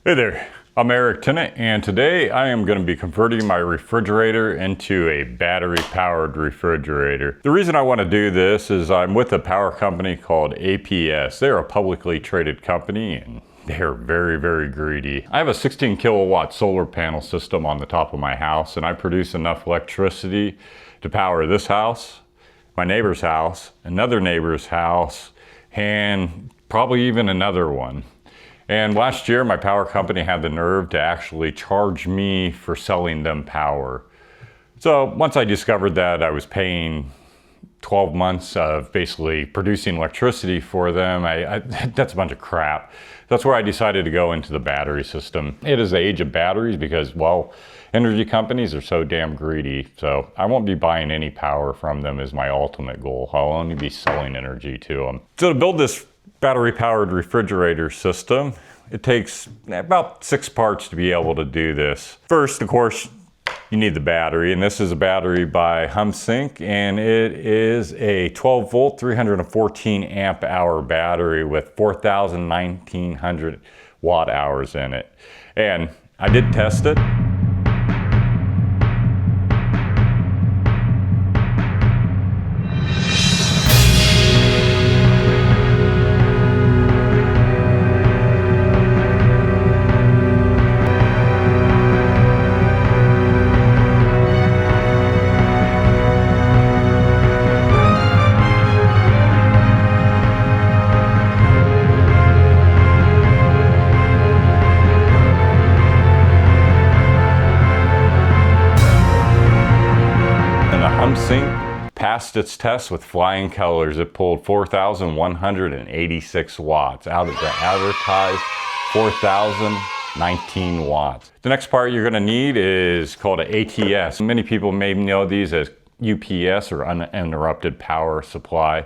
Hey there, I'm Eric Tennant, and today I am going to be converting my refrigerator into a battery-powered refrigerator. The reason I want to do this is I'm with a power company called APS. They're a publicly traded company and they're very, very greedy. I have a 16 kilowatt solar panel system on the top of my house, and I produce enough electricity to power this house, my neighbor's house, another neighbor's house, and probably even another one. And last year, my power company had the nerve to actually charge me for selling them power. So once I discovered that I was paying 12 months of basically producing electricity for them, that's a bunch of crap. That's where I decided to go into the battery system. It is the age of batteries because, well, energy companies are so damn greedy. So I won't be buying any power from them is my ultimate goal. I'll only be selling energy to them. So to build this battery-powered refrigerator system, it takes about 6 parts to be able to do this. First, of course, you need the battery, and this is a battery by Humsienk, and it is a 12 volt, 314 amp hour battery with 4,1900 watt hours in it. And I did test it. Humsienk passed its test with flying colors. It pulled 4,186 watts out of the advertised 4,019 watts. The next part you're going to need is called an ATS. Many people may know these as UPS or uninterrupted power supply.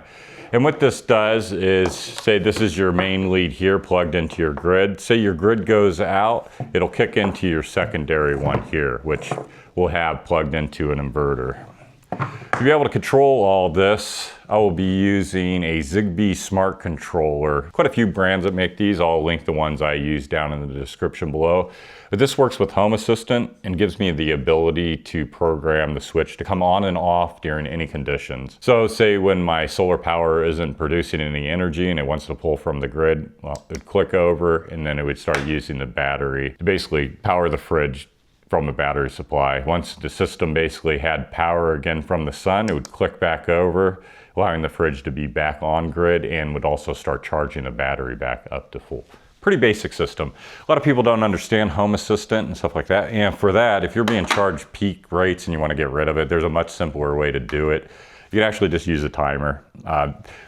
And what this does is, say this is your main lead here plugged into your grid. Say your grid goes out, it'll kick into your secondary one here, which will have plugged into an inverter. To be able to control all this, I will be using a Zigbee smart controller. Quite a few brands that make these. I'll link the ones I use down in the description below. But this works with Home Assistant and gives me the ability to program the switch to come on and off during any conditions. So say when my solar power isn't producing any energy and it wants to pull from the grid, well, it would click over and then it would start using the battery to basically power the fridge from the battery supply. Once the system basically had power again from the sun, it would click back over, allowing the fridge to be back on grid and would also start charging the battery back up to full. Pretty basic system. A lot of people don't understand Home Assistant and stuff like that. And for that, if you're being charged peak rates and you want to get rid of it, there's a much simpler way to do it. You can actually just use a timer.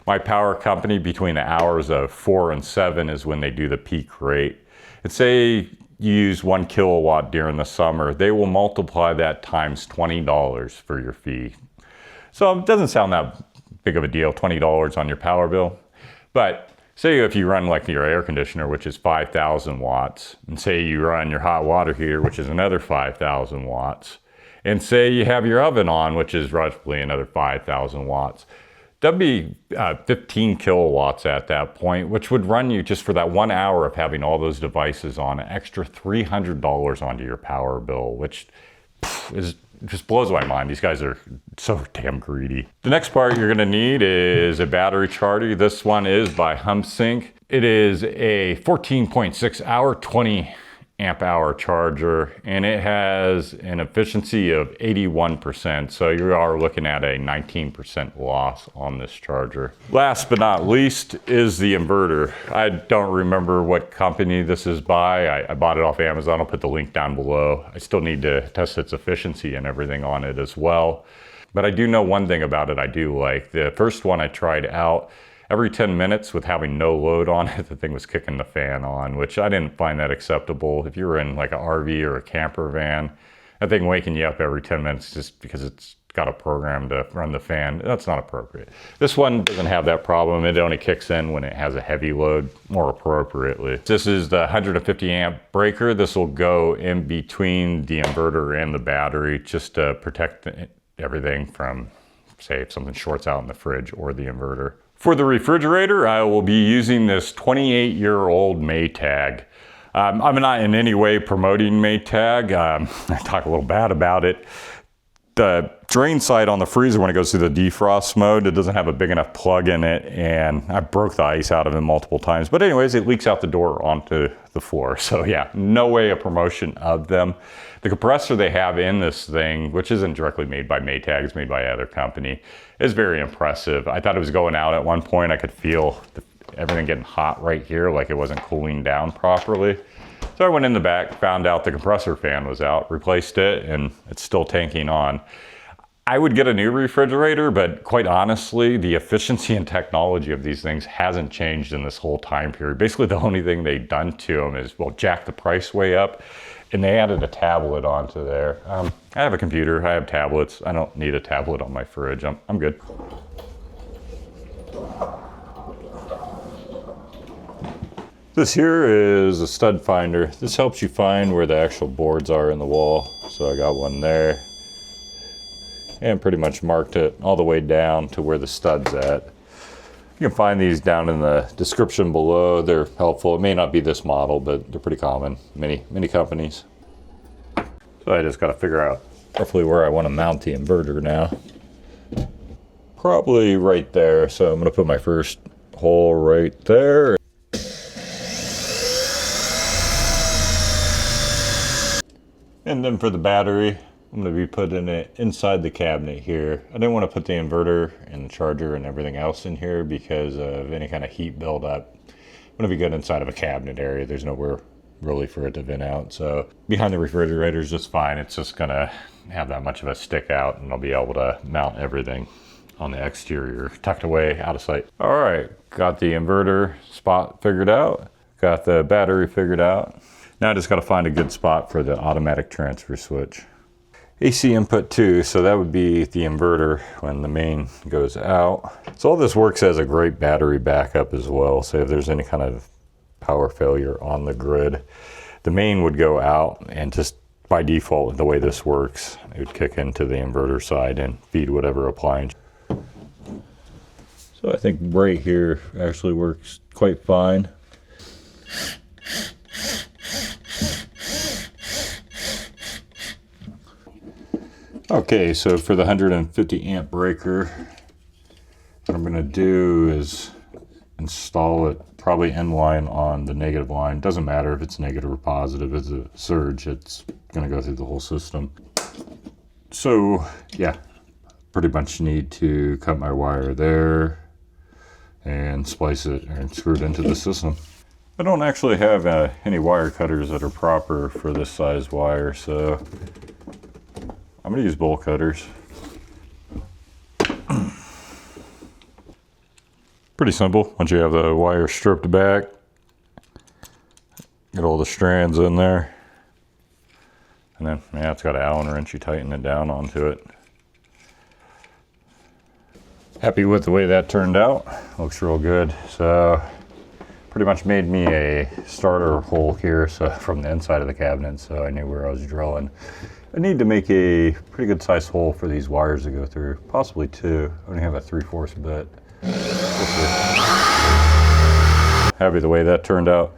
My power company, between the hours of 4 and 7 is when they do the peak rate. And say you use 1 kilowatt during the summer, they will multiply that times $20 for your fee. So it doesn't sound that big of a deal, $20 on your power bill. But say if you run like your air conditioner, which is 5,000 watts, and say you run your hot water heater, which is another 5,000 watts, and say you have your oven on, which is roughly another 5,000 watts, that'd be 15 kilowatts at that point, which would run you just for that 1 hour of having all those devices on an extra $300 onto your power bill, which just blows my mind. These guys are so damn greedy. The next part you're gonna need is a battery charger. This one is by Humsienk. It is a 14.6 hour, 20 amp hour charger, and it has an efficiency of 81%, so you are looking at a 19% loss on this charger. Last but not least is the inverter. I don't remember what company this is by. I bought it off Amazon. I'll put the link down below. I still need to test its efficiency and everything on it as well, but I do know one thing about it I do like. The first one I tried out, every 10 minutes with having no load on it, the thing was kicking the fan on, which I didn't find that acceptable. If you were in like an RV or a camper van, that thing waking you up every 10 minutes just because it's got a program to run the fan, that's not appropriate. This one doesn't have that problem. It only kicks in when it has a heavy load more appropriately. This is the 150 amp breaker. This will go in between the inverter and the battery just to protect everything from, say, if something shorts out in the fridge or the inverter. For the refrigerator, I will be using this 28-year-old Maytag. I'm not in any way promoting Maytag. I talk a little bad about it. The drain side on the freezer, when it goes through the defrost mode, it doesn't have a big enough plug in it, and I broke the ice out of it multiple times. But anyways, it leaks out the door onto the floor. So yeah, no way a promotion of them. The compressor they have in this thing, which isn't directly made by Maytag, it's made by another company, is very impressive. I thought it was going out at one point. I could feel everything getting hot right here, like it wasn't cooling down properly. So I went in the back, found out the compressor fan was out, replaced it, and it's still tanking on. I would get a new refrigerator, but quite honestly, the efficiency and technology of these things hasn't changed in this whole time period. Basically, the only thing they've done to them is, well, jack the price way up, and they added a tablet onto there. I have a computer, I have tablets. I don't need a tablet on my fridge. I'm good. This here is a stud finder. This helps you find where the actual boards are in the wall. So I got one there and pretty much marked it all the way down to where the stud's at. You can find these down in the description below. They're helpful. It may not be this model, but they're pretty common. Many companies. So I just got to figure out roughly where I want to mount the inverter now. Probably right there. So I'm going to put my first hole right there. And then for the battery, I'm going to be putting it inside the cabinet here. I didn't want to put the inverter and the charger and everything else in here because of any kind of heat buildup. I'm going to be good inside of a cabinet area. There's nowhere really for it to vent out. So behind the refrigerator is just fine. It's just going to have that much of a stick out, and I'll be able to mount everything on the exterior, tucked away, out of sight. All right, got the inverter spot figured out. Got the battery figured out. Now I just got to find a good spot for the automatic transfer switch. AC input 2, so that would be the inverter when the main goes out. So all this works as a great battery backup as well. So if there's any kind of power failure on the grid, the main would go out, and just by default, the way this works, it would kick into the inverter side and feed whatever appliance. So I think right here actually works quite fine. Okay, so for the 150 amp breaker, what I'm going to do is install it probably end line on the negative line. Doesn't matter if it's negative or positive. It's a surge. It's going to go through the whole system. So yeah, pretty much need to cut my wire there and splice it and screw it into the system. I don't actually have any wire cutters that are proper for this size wire, so I'm going to use bolt cutters. Pretty simple. Once you have the wire stripped back, get all the strands in there, and then yeah, it's got an Allen wrench. You tighten it down onto it. Happy with the way that turned out. Looks real good. So pretty much made me a starter hole here, so from the inside of the cabinet, so I knew where I was drilling. I need to make a pretty good sized hole for these wires to go through, possibly 2. I only have a 3/4 bit. Happy the way that turned out.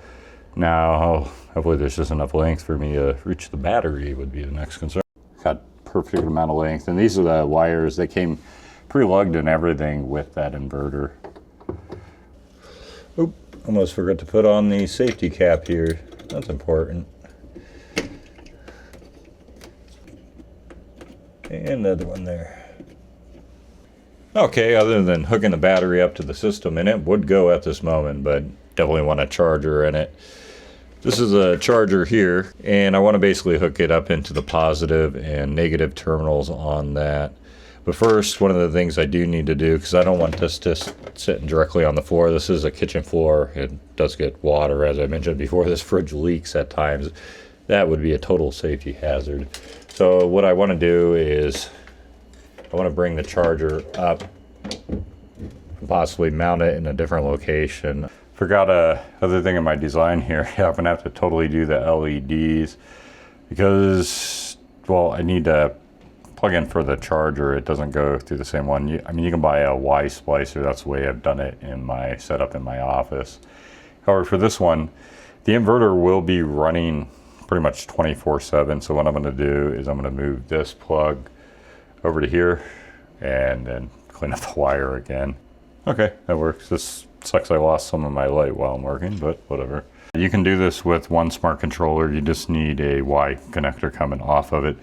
Now, hopefully there's just enough length for me to reach the battery would be the next concern. Got perfect amount of length, and these are the wires that came pre-lugged and everything with that inverter. Oop, almost forgot to put on the safety cap here. That's important. And another one there. Okay, other than hooking the battery up to the system, and it would go at this moment, but definitely want a charger in it. This is a charger here, and I want to basically hook it up into the positive and negative terminals on that. But first, one of the things I do need to do, because I don't want this just sitting directly on the floor. This is a kitchen floor. It does get water, as I mentioned before. This fridge leaks at times. That would be a total safety hazard. So what I want to do is I want to bring the charger up and possibly mount it in a different location. Forgot other thing in my design here. Yeah, I'm going to have to totally do the LEDs because, well, I need to plug in for the charger. It doesn't go through the same one. I mean, you can buy a Y splicer. That's the way I've done it in my setup in my office. However, for this one, The inverter will be running pretty much 24/7. So what I'm going to do is I'm going to move this plug over to here and then clean up the wire again. Okay, that works. This sucks I lost some of my light while I'm working, but whatever. You can do this with one smart controller. You just need a Y connector coming off of it.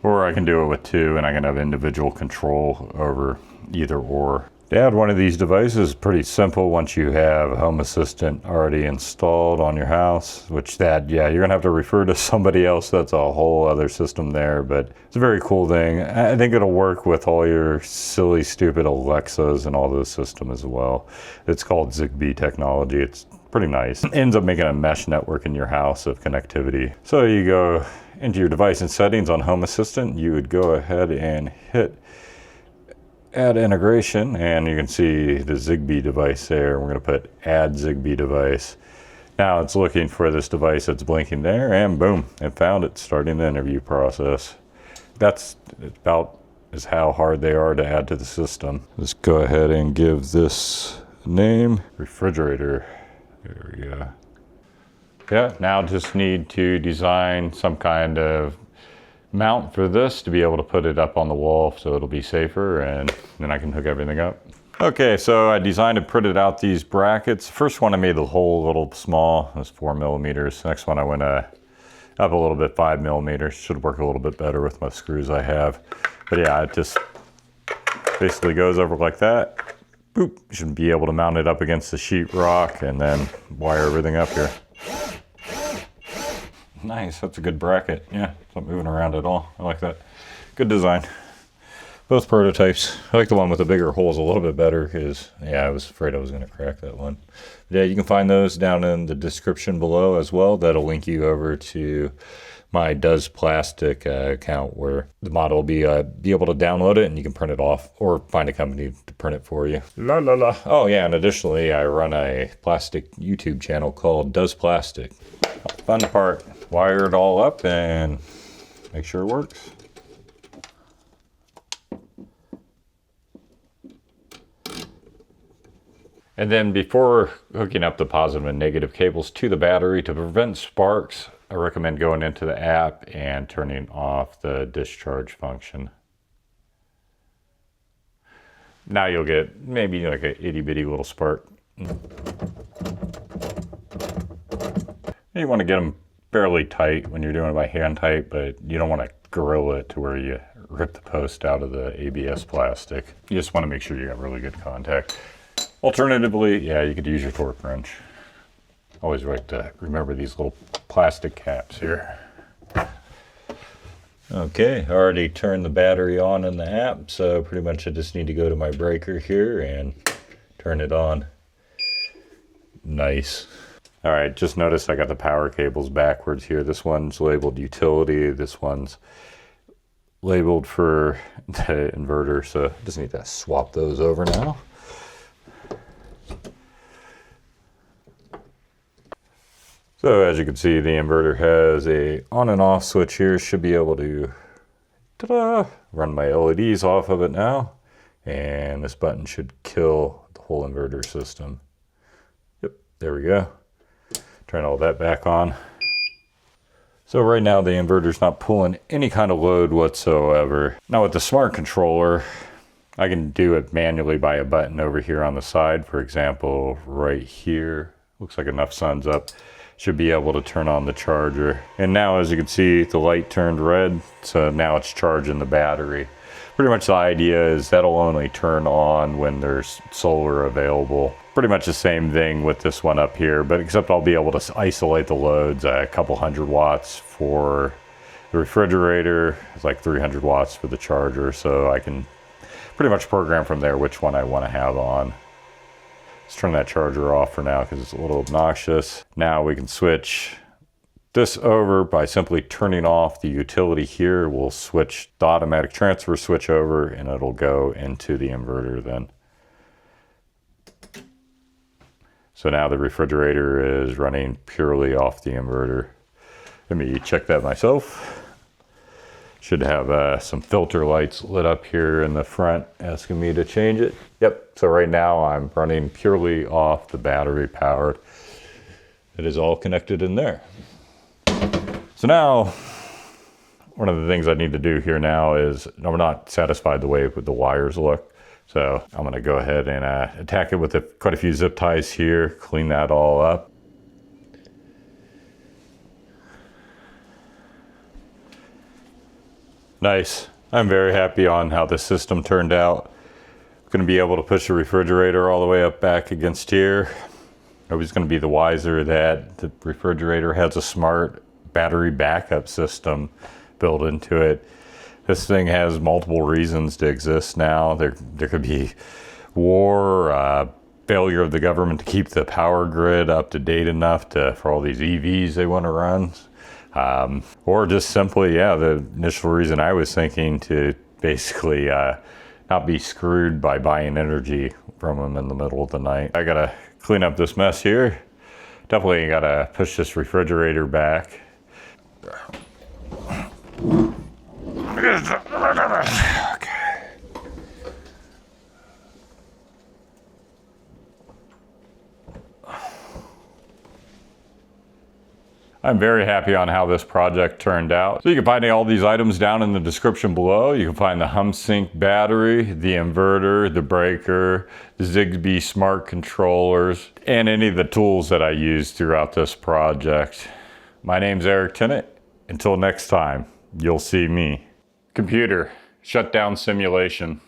Or I can do it with two and I can have individual control over either or. To add one of these devices is pretty simple once you have Home Assistant already installed on your house, which you're gonna have to refer to somebody else. That's a whole other system there, but it's a very cool thing. I think it'll work with all your silly, stupid Alexas and all those systems as well. It's called Zigbee technology. It's pretty nice. It ends up making a mesh network in your house of connectivity. So you go into your device and settings on Home Assistant, you would go ahead and hit add integration, and you can see the Zigbee device there. We're going to put add Zigbee device. Now it's looking for this device that's blinking there, and boom, it found it, starting the interview process. That's about as how hard they are to add to the system. Let's go ahead and give this name, refrigerator. There we go. Yeah, now just need to design some kind of mount for this to be able to put it up on the wall so it'll be safer, and then I can hook everything up. Okay, so I designed and printed out these brackets. First one I made the hole a little small, it was 4 millimeters. Next one I went up a little bit, 5 millimeters. Should work a little bit better with my screws I have. But yeah, it just basically goes over like that. Boop, you should be able to mount it up against the sheetrock and then wire everything up here. Nice, that's a good bracket. Yeah, it's not moving around at all. I like that. Good design. Both prototypes. I like the one with the bigger holes a little bit better because, yeah, I was afraid I was going to crack that one. But yeah, you can find those down in the description below as well. That'll link you over to my Does Plastic account where the model will be able to download it and you can print it off or find a company to print it for you. La la la. Oh yeah, and additionally, I run a plastic YouTube channel called Does Plastic. Fun part. Wire it all up and make sure it works. And then before hooking up the positive and negative cables to the battery, to prevent sparks, I recommend going into the app and turning off the discharge function. Now you'll get maybe like a itty bitty little spark. You want to get them fairly tight when you're doing it by hand tight, but you don't want to grill it to where you rip the post out of the ABS plastic. You just want to make sure you got really good contact. Alternatively, yeah, you could use your torque wrench. Always like to remember these little plastic caps here. Okay, I already turned the battery on in the app, so pretty much I just need to go to my breaker here and turn it on. Nice. All right, just notice I got the power cables backwards here. This one's labeled utility, this one's labeled for the inverter, so I just need to swap those over now. So as you can see, the inverter has a on and off switch here. Should be able to run my LEDs off of it now. And this button should kill the whole inverter system. Yep, there we go. Turn all that back on. So right now the inverter's not pulling any kind of load whatsoever. Now with the smart controller, I can do it manually by a button over here on the side. For example, right here, looks like enough sun's up. Should be able to turn on the charger. And now as you can see, the light turned red, so now it's charging the battery. Pretty much the idea is that'll only turn on when there's solar available. Pretty much the same thing with this one up here, but except I'll be able to isolate the loads. A couple hundred watts for the refrigerator, it's like 300 watts for the charger, so I can pretty much program from there which one I want to have on. Let's turn that charger off for now because it's a little obnoxious. Now we can switch this over by simply turning off the utility here. We'll switch the automatic transfer switch over and it'll go into the inverter then. So now the refrigerator is running purely off the inverter. Let me check that myself. Should have some filter lights lit up here in the front asking me to change it. Yep, so right now I'm running purely off the battery powered. it is all connected in there. So now, one of the things I need to do here now is, I'm not satisfied the way the wires look. So I'm gonna go ahead and attack it with quite a few zip ties here, clean that all up. Nice. I'm very happy on how this system turned out. I'm gonna be able to push the refrigerator all the way up back against here. Nobody's gonna be the wiser that the refrigerator has a smart battery backup system built into it. This thing has multiple reasons to exist now. There could be war, failure of the government to keep the power grid up to date enough for all these EVs they want to run. Or just simply, yeah, the initial reason I was thinking to basically not be screwed by buying energy from them in the middle of the night. I gotta clean up this mess here. Definitely gotta push this refrigerator back. Okay. I'm very happy on how this project turned out. So you can find all these items down in the description below. You can find the Humsienk battery, the inverter, the breaker, the Zigbee smart controllers, and any of the tools that I used throughout this project. My name's Eric Tennant. Until next time, you'll see me. Computer, shutdown simulation.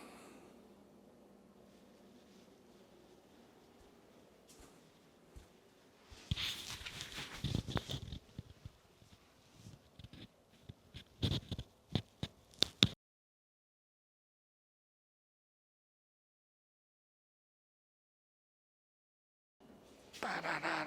Ba, ba, ba.